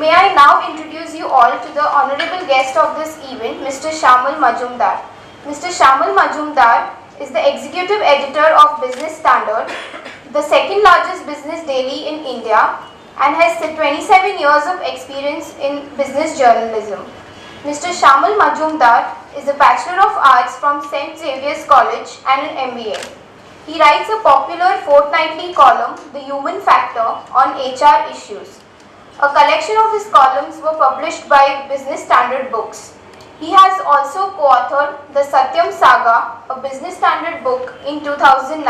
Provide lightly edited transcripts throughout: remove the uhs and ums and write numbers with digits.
May I now introduce you all to the honorable guest of this event, Mr. Shamal Majumdar. Mr. Shamal Majumdar is the executive editor of Business Standard, the second largest business daily in India, and has 27 years of experience in business journalism. Mr. Shamal Majumdar is a Bachelor of Arts from St. Xavier's College and an MBA. He writes a popular fortnightly column, The Human Factor, on HR issues. A collection of his columns were published by Business Standard Books. He has also co-authored the Satyam Saga, a Business Standard book, in 2009.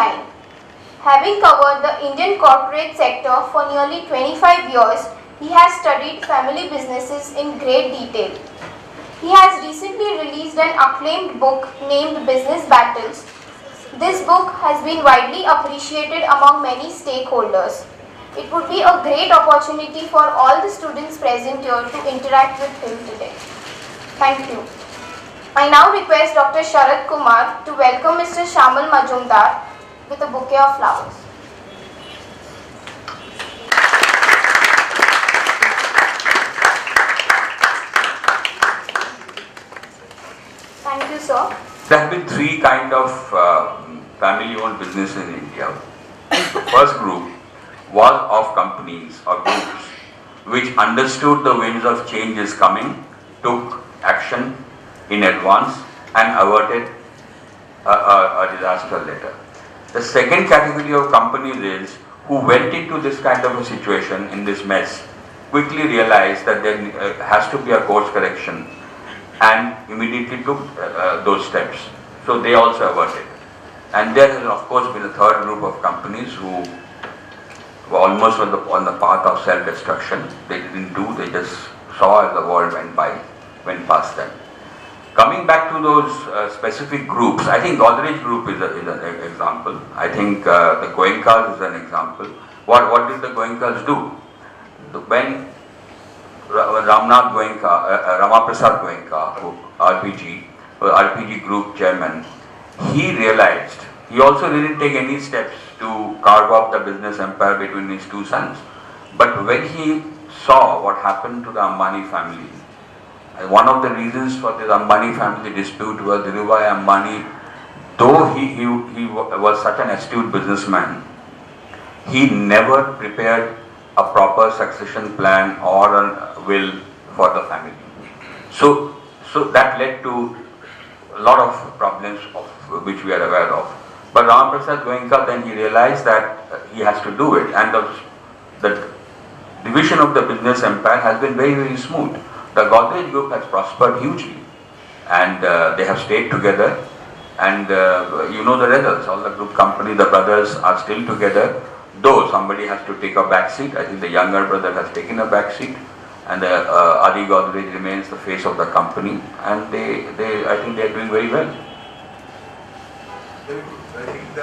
Having covered the Indian corporate sector for nearly 25 years, he has studied family businesses in great detail. He has recently released an acclaimed book named Business Battles. This book has been widely appreciated among many stakeholders. It would be a great opportunity for all the students present here to interact with him today. Thank you. I now request Dr. Sharad Kumar to welcome Mr. Shamal Majumdar with a bouquet of flowers. Thank you, sir. There have been three kind of family-owned businesses in India. The first group was of companies or groups which understood the winds of change is coming, took action in advance and averted a disaster later. The second category of companies is who went into this kind of a situation, in this mess, quickly realized that there has to be a course correction and immediately took those steps. So they also averted. And there has of course been a third group of companies who were almost on the path of self-destruction. They didn't do, they just saw as the world went past them. Coming back to those specific groups, I think Godrej Group is an example. I think the Goenkas is an example. What did the Goenkas do? When Ramnath Goenka, Ramaprasad Goenka, RPG Group chairman, he realized, he also didn't take any steps to carve up the business empire between his two sons. But when he saw what happened to the Ambani family, one of the reasons for this Ambani family dispute was Dhirubhai Ambani, though he was such an astute businessman, he never prepared a proper succession plan or a will for the family. So that led to a lot of problems of which we are aware of. But Ramaprasad Goenka, then he realized that he has to do it, and the division of the business empire has been very, very smooth. The Godrej Group has prospered hugely, and they have stayed together, and you know the results. All the group companies, the brothers are still together, though somebody has to take a back seat. I think the younger brother has taken a back seat, and Adi Godrej remains the face of the company, and I think they are doing very well. Very good. I think the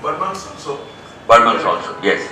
Burmans also. Burmans also, yes.